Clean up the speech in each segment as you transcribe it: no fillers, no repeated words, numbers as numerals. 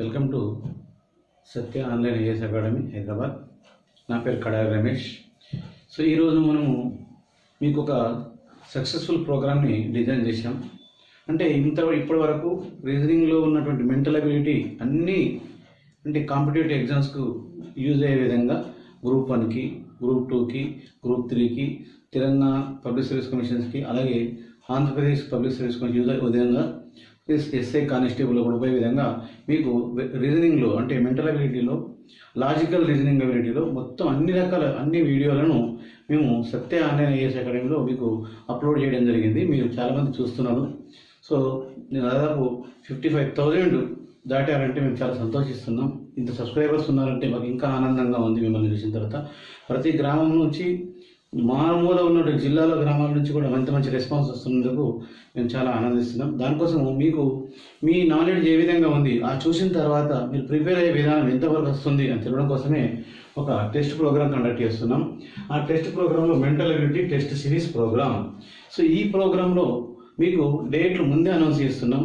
Welcome to Satya online IAS academy Hyderabad. నా పేరు Kadari Ramesh. So ఈరోజు మనము మీకు ఒక సక్సెస్ఫుల్ ప్రోగ్రామ్ని డిజైన్ చేశాం. అంటే ఇప్పటి వరకు రీజనింగ్లో ఉన్నటువంటి మెంటల్ అబిలిటీ అన్నీ అంటే కాంపిటేటివ్ ఎగ్జామ్స్కు యూజ్ అయ్యే విధంగా గ్రూప్ 1కి, గ్రూప్ 2కి, గ్రూప్ 3కి, తెలంగాణ పబ్లిక్ సర్వీస్ కమిషన్స్కి, అలాగే Andhra Pradesh public service commission use అయ్యే విధంగా ఎస్ఐ కానిస్టేబుల్ కూడా ఉపయోగ విధంగా మీకు రీజనింగ్లో అంటే మెంటల్ అబిలిటీలో, లాజికల్ రీజనింగ్ అబిలిటీలో మొత్తం అన్ని వీడియోలను మేము సత్య ఆన్లైన్ ఐఏఎస్ అకాడమీలో మీకు అప్లోడ్ చేయడం జరిగింది. మీరు చాలామంది చూస్తున్నారు. సో దాదాపు 55,000 దాటారంటే మేము చాలా సంతోషిస్తున్నాం. ఇంత సబ్స్క్రైబర్స్ ఉన్నారంటే మాకు ఇంకా ఆనందంగా ఉంది. మిమ్మల్ని చూసిన తర్వాత ప్రతి గ్రామం నుంచి, మారుమూల ఉన్న జిల్లాల గ్రామాల నుంచి కూడా మంచి రెస్పాన్స్ వస్తున్నందుకు మేము చాలా ఆనందిస్తున్నాం. దానికోసం మీకు మీ నాలెడ్జ్ ఏ విధంగా ఉంది ఆ చూసిన తర్వాత మీరు ప్రిపేర్ అయ్యే విధానం ఎంతవరకు వస్తుంది అని తెలియడం కోసమే ఒక టెస్ట్ ప్రోగ్రామ్ కండక్ట్ చేస్తున్నాం. ఆ టెస్ట్ ప్రోగ్రాంలో mental ability test series program. So ఈ ప్రోగ్రాంలో మీకు డేట్లు ముందే అనౌన్స్ చేస్తున్నాం,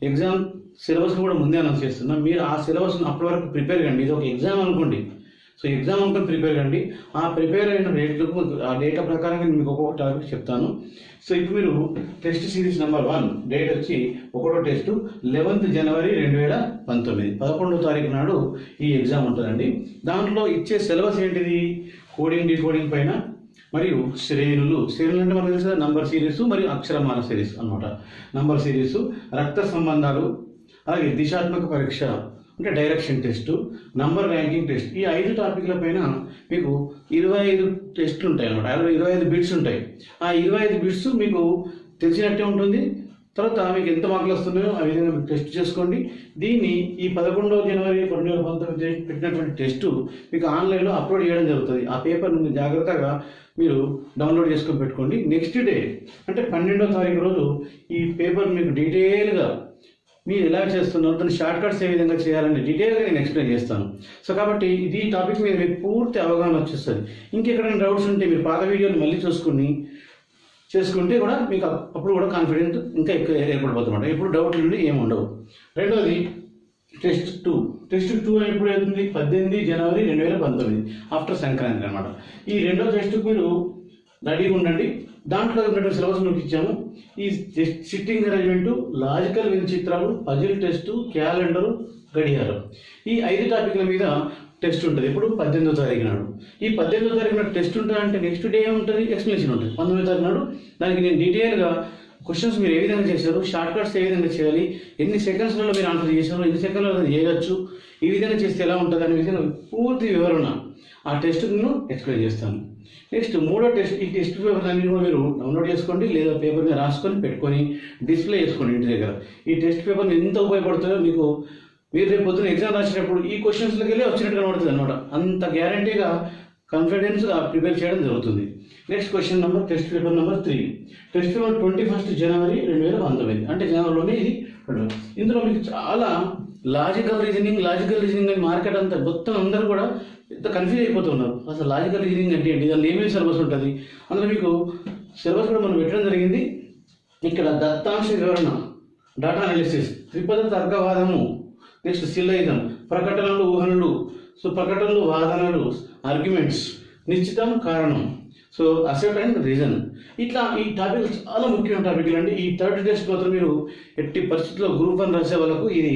ఎగ్జామ్ సిలబస్ కూడా ముందే అనౌన్స్ చేస్తున్నాం. మీరు ఆ సిలబస్ను అప్పటి వరకు ప్రిపేర్ కండి. ఇది ఒక ఎగ్జామ్ అనుకోండి. సో ఎగ్జామ్ అనుకుని ప్రిపేర్ కండి. ఆ ప్రిపేర్ అయిన డేట్లకు ఆ డేటా ప్రకారంగా మీకు ఒక్కొక్క టాపిక్ చెప్తాను. సో ఇప్పుడు మీరు టెస్ట్ సిరీస్ నెంబర్ 1 డేట్ వచ్చి 1వ టెస్ట్ 11th జనవరి 2019 11వ తారీఖు నాడు ఈ ఎగ్జామ్ ఉంటుందండి. దాంట్లో ఇచ్చే సిలబస్ ఏంటిది? కోడింగ్, డీకోడింగ్ పైన మరియు శ్రేణులు అంటే మనకు తెలుసు నంబర్ సిరీస్ మరియు అక్షరమాల సిరీస్ అన్నమాట. నంబర్ సిరీస్, రక్త సంబంధాలు, అలాగే దిశాత్మక పరీక్ష అంటే direction test, number ranking test. ఈ 5 టాపిక్ల పైన మీకు 25 టెస్ట్లు ఉంటాయి అన్నమాట. 25 బిట్స్ ఉంటాయి. ఆ 25 బిట్స్ మీకు తెలిసినట్టే ఉంటుంది. తర్వాత మీకు ఎంత మార్కులు వస్తున్నాయో ఆ విధంగా మీరు టెస్ట్ చేసుకోండి. దీన్ని ఈ 11వ జనవరి 2019 పెట్టినటువంటి టెస్టు మీకు ఆన్లైన్లో అప్లోడ్ చేయడం జరుగుతుంది. ఆ పేపర్ నుండి జాగ్రత్తగా మీరు డౌన్లోడ్ చేసుకొని పెట్టుకోండి. నెక్స్ట్ డే అంటే 12వ తారీఖు రోజు ఈ పేపర్ మీకు డీటెయిల్గా మీరు ఎలా చేస్తున్నారు, దాన్ని షార్ట్ కట్స్ ఏ విధంగా చేయాలని డీటెయిల్గా నేను ఎక్స్ప్లెయిన్ చేస్తాను. సో కాబట్టి ఈ టాపిక్ మీద మీకు పూర్తి అవగాహన వచ్చేస్తుంది. ఇంకెక్కడైనా డౌట్స్ ఉంటే మీరు పాత వీడియోని మళ్ళీ చేసుకుంటే కూడా మీకు అప్పుడు కూడా కాన్ఫిడెంట్ ఇంకా ఎక్కువ ఏర్పడిపోతుందన్నమాట. ఇప్పుడు డౌట్లు నుండి ఏమి ఉండవు. రెండవది టెస్ట్ 2 ఎప్పుడు అవుతుంది? 18 జనవరి 2019 ఆఫ్టర్ సంక్రాంతి అనమాట. ఈ రెండో టెస్ట్కి మీరు రెడీగా ఉండండి. దాంట్లో ఉన్నటువంటి సిలబస్ మీకు ఇచ్చాము. ఈ సిట్టింగ్ అరేంజ్మెంటు, లాజికల్ విచిత్రాలు, పజిల్ టెస్టు, క్యాలెండరు, గడియారం, ఈ 5 టాపిక్ల మీద టెస్ట్ ఉంటుంది. ఇప్పుడు 18వ తారీఖు నాడు. ఈ 18వ తారీఖు నాడు టెస్ట్ ఉంటుంది. అంటే నెక్స్ట్ డే ఉంటుంది, ఎక్స్ప్లెనేషన్ ఉంటుంది. 19వ తారీఖు నాడు దానికి నేను డీటెయిల్గా క్వశ్చన్స్ మీరు ఏ విధంగా చేశారు, షార్ట్ కట్స్ ఏ విధంగా చేయాలి, ఎన్ని సెకండ్స్లలో మీరు ఆన్సర్ చేశారు, ఎన్ని సెకండ్లలో చేయవచ్చు, ఈ విధంగా చేస్తే ఎలా ఉంటుంది అనే విధంగా పూర్తి వివరణ ఆ టెస్ట్ను ఎక్స్ప్లెయిన్ చేస్తాను. నెక్స్ట్ 3వ టెస్ట్. ఈ టెస్ట్ పేపర్ అన్ని కూడా మీరు డౌన్లోడ్ చేసుకోండి, లేదా పేపర్ మీద రాసుకొని పెట్టుకొని డిస్ప్లే చేసుకోండి ఇంటి దగ్గర. ఈ టెస్ట్ పేపర్ ఎంత ఉపయోగపడుతుందో మీకు మీరు రేపు పొద్దున ఎగ్జామ్ రాసేటప్పుడు ఈ క్వశ్చన్స్లోకి వెళ్ళి వచ్చినట్టు కనబడుతుంది అనమాట. అంత గ్యారంటీగా కాన్ఫిడెన్స్గా ప్రిపేర్ చేయడం జరుగుతుంది. Next question number test paper number 3. Test paper 21 జనవరి 2019 అంటే జనవరిలోనే ఇది. ఇందులో మీకు చాలా లాజికల్ రీజనింగ్ అని మార్కెట్ అంతా మొత్తం అందరూ కూడా ఎంత కన్ఫ్యూజ్ అయిపోతున్నారు. అసలు లాజికల్ రీజనింగ్ అంటే ఏంటి, దానిలో ఏమేమి సిలబస్ ఉంటుంది. అందులో మీకు సిలబస్ కూడా మనం పెట్టడం జరిగింది. ఇక్కడ దత్తాంశ వివరణ, డేటా అనాలిసిస్, త్రిపద తర్కవాదము, నెక్స్ట్ సిల్లైజం, ప్రకటనలు, ఊహనలు, సో ప్రకటనలు, వాదనలు, ఆర్గ్యుమెంట్స్, నిశ్చితం, కారణం, సో అసెప్ట్ అండ్ రీజన్. ఇట్లా ఈ టాపిక్ చాలా ముఖ్యమైన టాపిక్లు అండి. ఈ 3rd టెస్ట్ మాత్రం మీరు ఎట్టి పరిస్థితుల్లో గ్రూప్ 1 రాసే వాళ్ళకు ఇది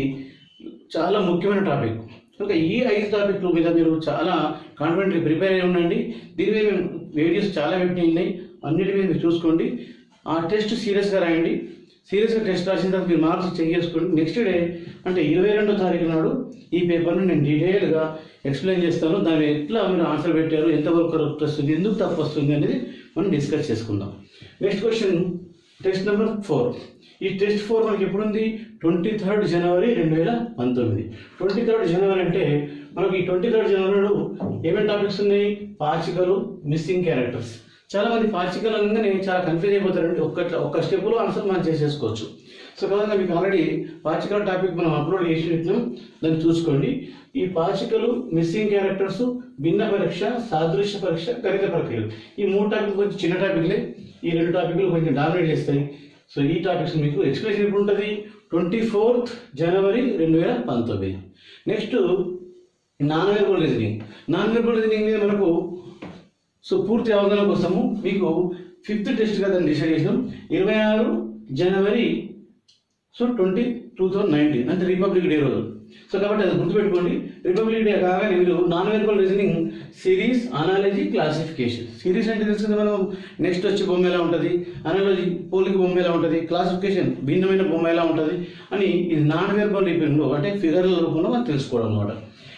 చాలా ముఖ్యమైన టాపిక్. కనుక ఈ 5 టాపిక్ల మీద మీరు చాలా కాన్ఫిడెంట్గా ప్రిపేర్ అయి ఉండండి. దీని మీద మేము వీడియోస్ చాలా పెట్టినాయి, అన్నిటి మీద మీరు చూసుకోండి. ఆ టెస్ట్ సీరియస్గా రాయండి. సీరియస్గా టెస్ట్ రాసిన తర్వాత మీరు మార్క్స్ చెక్ చేసుకోండి. నెక్స్ట్ డే అంటే 22వ తారీఖు నాడు ఈ పేపర్ను నేను డీటెయిల్గా ఎక్స్ప్లెయిన్ చేస్తాను. దాన్ని ఎట్లా మీరు ఆన్సర్ పెట్టారు, ఎంతవరకు కరెక్ట్ వస్తుంది, ఎందుకు తప్పు వస్తుంది అనేది మనం డిస్కస్ చేసుకుందాం. Next question test number 4. ఈ టెస్ట్ 4 మనకి ఎప్పుడు ఉంది? 23rd జనవరి 2019. 23rd జనవరి అంటే మనకి ఈ 23rd జనవరి నాడు ఏమేమి టాపిక్స్ ఉన్నాయి? పాచికలు, మిస్సింగ్ క్యారెక్టర్స్. చాలా మంది పాచికలు అనగానే చాలా కన్ఫ్యూజ్ అయిపోతారండి. ఒక్క స్టెప్లో ఆన్సర్ మనం చేసేసుకోవచ్చు. సో కాదంగా మీకు ఆల్రెడీ పాచికల టాపిక్ మనం అప్లోడ్ చేసి పెట్టినాం, దాన్ని చూసుకోండి. ఈ పాచికలు, మిస్సింగ్ క్యారెక్టర్స్, భిన్న పరీక్ష, సాదృశ్య పరీక్ష, గణిత ప్రక్రియలు, ఈ 3 టాపిక్లు కొంచెం చిన్న టాపిక్లే. ఈ 2 టాపిక్లు కొంచెం డామినేట్ చేస్తాయి. సో ఈ టాపిక్స్ మీకు ఎక్స్ప్లెనేషన్ ఎప్పుడు ఉంటుంది? 24th January 2019. Next non verbal reasoning. Non verbal reasoning మీద మనకు సో పూర్తి అవగాహన కోసము మీకు 5th టెస్ట్గా దాన్ని డిసైడ్ చేసినాం. 26 January 2019 అంటే రిపబ్లిక్ డే రోజు. సో కాబట్టి అది గుర్తుపెట్టుకోండి. రిపబ్లిక్ డే కాగానే మీరు non verbal reasoning series, analogy, classification. Series అంటే తెలిసింది మనం, నెక్స్ట్ వచ్చి బొమ్మ ఎలా ఉంటుంది, అనాలజీ పోలిక బొమ్మ ఎలా ఉంటుంది, క్లాసిఫికేషన్ భిన్నమైన బొమ్మ ఎలా ఉంటుంది అని ఇది నాన్ వెర్బల్ రూపంలో అంటే ఫిగర్ల రూపంలో మనం తెలుసుకోవడం అనమాట.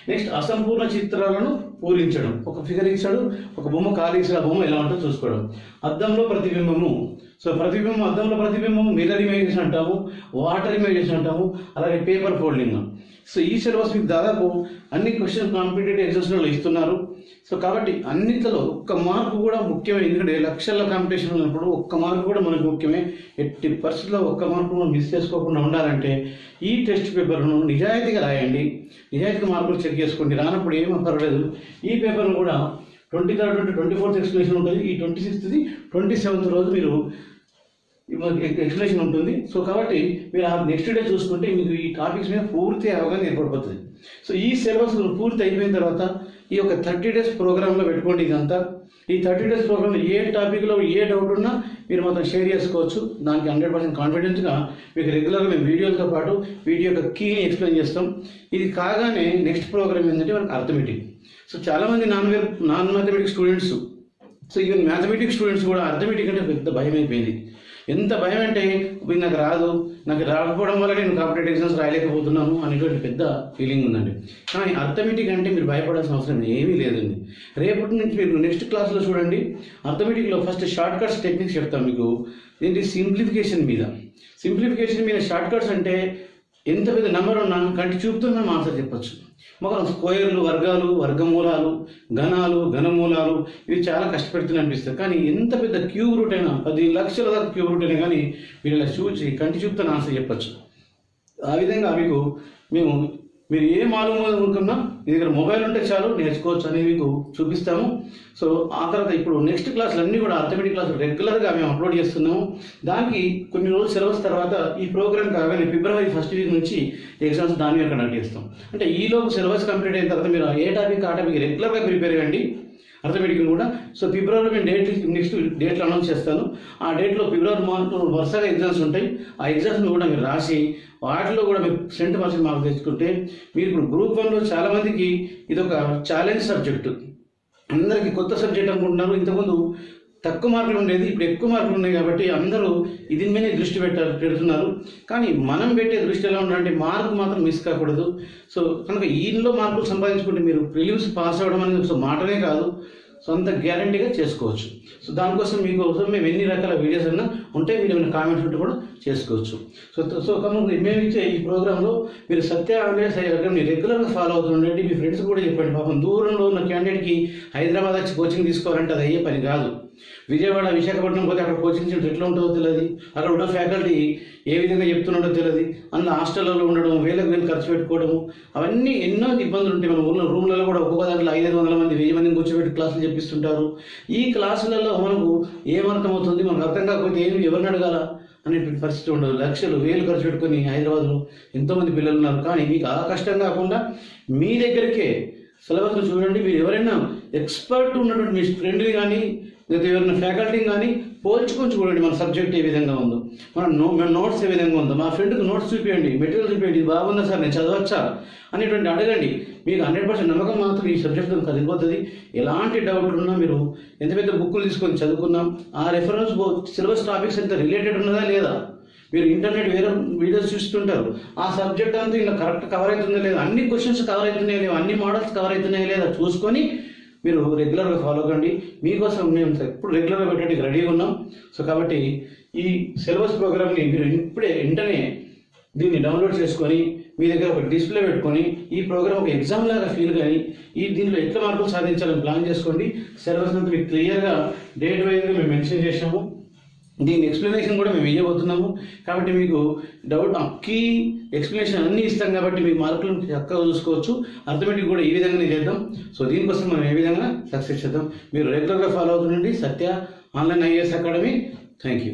నెక్స్ట్ అసంపూర్ణ చిత్రాలను పూరించడం. ఒక ఫిగర్ ఇచ్చాడు, ఒక బొమ్మ ఖాళీ ఇచ్చిన బొమ్మ ఎలా ఉంటుందో చూసుకోవడం. అద్దంలో ప్రతిబింబము. సో ప్రతిబింబం, అద్దంలో ప్రతిబింబం మిర్రర్ ఇమేజెస్ అంటాము, వాటర్ ఇమేజెస్ అంటాము, అలాగే పేపర్ ఫోల్డింగ్. సో ఈ సిలబస్ మీకు దాదాపు అన్ని క్వశ్చన్ కాంపిటేటివ్ ఎగ్జామ్స్లో ఇస్తున్నారు. సో కాబట్టి అన్నింటిలో ఒక్క మార్కు కూడా ముఖ్యమే. ఎందుకంటే లక్షల కాంపిటీషన్ ఉన్నప్పుడు ఒక్క మార్కు కూడా మనకు ముఖ్యమే. ఎట్టి పరిస్థితుల్లో ఒక్క మార్కు మనం మిస్ చేసుకోకుండా ఉండాలంటే ఈ టెస్ట్ పేపర్ను నిజాయితీగా రాయండి. నిజాయితీగా మార్కులు చెక్ చేసుకోండి. రానప్పుడు ఏమీ పర్వాలేదు. ఈ పేపర్ను కూడా 23rd to 24th ఎక్స్ప్లెనేషన్ ఉంటుంది. ఈ 26th, 27th రోజు మీరు ఎక్స్ప్లెనేషన్ ఉంటుంది. సో కాబట్టి మీరు ఆ నెక్స్ట్ డే చూసుకుంటే మీకు ఈ టాపిక్స్ మీద పూర్తి అవగాహన ఏర్పడిపోతుంది. సో ఈ సిలబస్ పూర్తి అయిపోయిన తర్వాత ఈ యొక్క 30 days ప్రోగ్రాంలో పెట్టుకోండి. ఇదంతా ఈ 30 days ప్రోగ్రాంలో ఏ టాపిక్లో ఏ డౌట్ ఉన్నా మీరు మొత్తం షేర్ చేసుకోవచ్చు. దానికి 100% కాన్ఫిడెన్స్గా మీకు రెగ్యులర్గా మేము వీడియోలతో పాటు వీడియో యొక్క కీని ఎక్స్ప్లెయిన్ చేస్తాం. ఇది కాగానే నెక్స్ట్ ప్రోగ్రామ్ ఏంటంటే మనకు అర్థమెటిక్. సో చాలామంది non mathematics students, so even mathematics students కూడా అర్థమెటిక్ అంటే పెద్ద భయం అయిపోయింది. ఎంత భయం అంటే నాకు రాదు, నాకు రాకపోవడం వల్ల నేను కాంపిటేటివ్ ఎగ్జామ్స్ రాయలేకపోతున్నాను అనేటువంటి పెద్ద ఫీలింగ్ ఉందండి. కానీ అర్థమెటిక్ అంటే మీరు భయపడాల్సిన అవసరం ఏమీ లేదండి. రేపటి నుంచి మీరు నెక్స్ట్ క్లాస్లో చూడండి. అర్థమెటిక్లో ఫస్ట్ షార్ట్ కట్స్ టెక్నిక్స్ చెప్తాం మీకు. ఏంటి సింప్లిఫికేషన్ మీద. సింప్లిఫికేషన్ మీద షార్ట్ కట్స్ అంటే ఎంత పెద్ద నెంబర్ ఉన్నా కంటి చూపుతూ మనం ఆన్సర్ చెప్పచ్చు. మొత్తం స్క్వేర్లు, వర్గాలు, వర్గమూలాలు, ఘనాలు, ఘనమూలాలు ఇవి చాలా కష్టపెడుతున్నాయి అనిపిస్తుంది. కానీ ఎంత పెద్ద క్యూబ్ రూట్ అయినా 10 లక్షల దాకా క్యూబ్ రూట్ అయినా కానీ మీరు ఇలా చూసి కంటి చూపుతో ఆన్సర్ చెప్పచ్చు. ఆ విధంగా మీరు ఏ మాలూము అనుకున్నా మీ దగ్గర మొబైల్ ఉంటే చాలు నేర్చుకోవచ్చు అనేది మీకు చూపిస్తాము. సో ఆ తర్వాత ఇప్పుడు నెక్స్ట్ క్లాసులు అన్నీ కూడా అర్థమెటిక్ క్లాసులు రెగ్యులర్గా మేము అప్లోడ్ చేస్తున్నాము. దానికి కొన్ని రోజులు సిలబస్ తర్వాత ఈ ప్రోగ్రామ్ కాగానే February 1st week నుంచి ఎగ్జామ్స్ దాని మీద కండక్ట్ చేస్తాం. అంటే ఈలోపు సిలబస్ కంప్లీట్ అయిన తర్వాత మీరు ఏ టాపిక్ ఆ టాపిక్ రెగ్యులర్గా ప్రిపేర్ అవ్వండి. అర్థమెటిక్ కూడా. సో ఫిబ్రవరిలో మేము నెక్స్ట్ డేట్లు అనౌన్స్ చేస్తాను. ఆ డేట్లో February month వరుసగా ఎగ్జామ్స్ ఉంటాయి. ఆ ఎగ్జామ్స్ని కూడా మీరు రాసి వాటిలో కూడా మీరు 100% మార్క్స్ తెచ్చుకుంటే మీరు ఇప్పుడు గ్రూప్ 1లో చాలామందికి ఇదొక ఛాలెంజ్ సబ్జెక్టు. అందరికీ కొత్త సబ్జెక్ట్ అనుకుంటున్నారు. ఇంతకుముందు తక్కువ మార్కులు ఉండేది, ఇప్పుడు ఎక్కువ మార్కులు ఉన్నాయి కాబట్టి అందరూ దీని మీద దృష్టి పెడుతున్నారు. కానీ మనం పెట్టే దృష్టి ఎలా ఉండాలంటే మార్కు మాత్రం మిస్ కాకూడదు. సో కనుక ఈలో మార్కులు సంపాదించుకుంటే మీరు ప్రిలిమ్స్ పాస్ అవ్వడం అనేది మాటనే కాదు, సొంత గ్యారంటీగా చేసుకోవచ్చు. సో దానికోసం మీకోసం మేము ఎన్ని రకాల వీడియోస్ అయినా ఉంటే మీరు ఏమైనా కామెంట్స్ ఉంటే కూడా చేసుకోవచ్చు. సో కనుక మేము ఇచ్చే ఈ ప్రోగ్రాంలో మీరు సత్య ఆన్లైన్ మీరు రెగ్యులర్గా ఫాలో అవుతుండండి. మీ ఫ్రెండ్స్ కూడా చెప్పండి. పాపం దూరంలో ఉన్న క్యాండిడేట్కి హైదరాబాద్ వచ్చి కోచింగ్ తీసుకోవాలంటే అది అయ్యే పని కాదు. విజయవాడ, విశాఖపట్నం పోతే అక్కడ కోచింగ్ సెంటర్ ఎట్లా ఉంటుందో తెలియదు, అక్కడ ఉన్న ఫ్యాకల్టీ ఏ విధంగా చెప్తున్నాడో తెలియదు, అందులో హాస్టల్లో ఉండడం, వేలకు ఖర్చు పెట్టుకోవడము, అవన్నీ ఎన్నో ఇబ్బందులు ఉంటాయి. మన ఊళ్ళో రూమ్లలో కూడా ఒక్కొక్క దాంట్లో 500 మంది 1000 మందిని కూర్చోబెట్టి క్లాసులు చెప్పిస్తుంటారు. ఈ క్లాసులలో మనకు ఏమర్థమవుతుంది, మనకు అర్థం కాకపోతే ఎవరిని అడగాల అనేటువంటి పరిస్థితి ఉండదు. లక్షలు వేలు ఖర్చు పెట్టుకొని హైదరాబాద్లో ఎంతోమంది పిల్లలు ఉన్నారు. కానీ మీకు ఆ కష్టం కాకుండా మీ దగ్గరికే సిలబస్లో చూడండి. మీరు ఎవరైనా ఎక్స్పర్ట్ ఉన్నటువంటి మీ ఫ్రెండ్ని కానీ లేదా ఎవరైనా ఫ్యాకల్టీని కానీ పోల్చుకొని చూడండి. మన సబ్జెక్ట్ ఏ విధంగా ఉందో, మన నోట్స్ ఏ విధంగా ఉందో. మా ఫ్రెండ్కి నోట్స్ చూపించండి, మెటీరియల్ చూపించండి, ఇది బాగుందా సార్, నేను చదవచ్చా అనేటువంటి అడగండి. మీకు 100% నమ్మకం మాత్రం ఈ సబ్జెక్ట్తో కదిలిపోతుంది. ఎలాంటి డౌట్లు ఉన్నా మీరు ఎంత పెద్ద బుక్కులు తీసుకొని చదువుకున్నాం, ఆ రెఫరెన్స్ సిలబస్ టాపిక్స్ ఎంత రిలేటెడ్ ఉన్నదా లేదా, మీరు ఇంటర్నెట్ వేరే వీడియోస్ చూస్తుంటారు, ఆ సబ్జెక్ట్ అంతా ఇలా కరెక్ట్ కవర్ అవుతుందా లేదా, అన్ని క్వశ్చన్స్ కవర్ అవుతున్నాయా లేదా, అన్ని మోడల్స్ కవర్ అవుతున్నాయా లేదా చూసుకొని మీరు రెగ్యులర్గా ఫాలో కండి. మీకోసం మేము ఎప్పుడు రెగ్యులర్గా పెట్టడానికి రెడీగా ఉన్నాం. సో కాబట్టి ఈ సిలబస్ ప్రోగ్రామ్ని మీరు వెంటనే దీన్ని డౌన్లోడ్ చేసుకొని మీ దగ్గర ఒక డిస్ప్లే పెట్టుకొని ఈ ప్రోగ్రామ్ ఒక ఎగ్జామ్ లాగా ఫీల్ కానీ దీంట్లో ఎట్లా మార్కులు సాధించాలని ప్లాన్ చేసుకోండి. సిలబస్ అంతా మీకు క్లియర్గా డేట్ వైజ్గా మేము మెన్షన్ చేసాము. దీని ఎక్స్ప్లెనేషన్ కూడా మేము ఇవ్వబోతున్నాము. కాబట్టి మీకు డౌట్ కీ ఎక్స్ప్లెనేషన్ అన్నీ ఇస్తాం కాబట్టి మీ మార్కులు చక్కగా చూసుకోవచ్చు. అర్థమెటిక్ కూడా ఈ విధంగానే చేద్దాం. సో దీనికోసం మనం ఏ విధంగా సక్సెస్ చేద్దాం. మీరు రెగ్యులర్గా ఫాలో అవుతుండండి Satya online IAS academy. Thank you.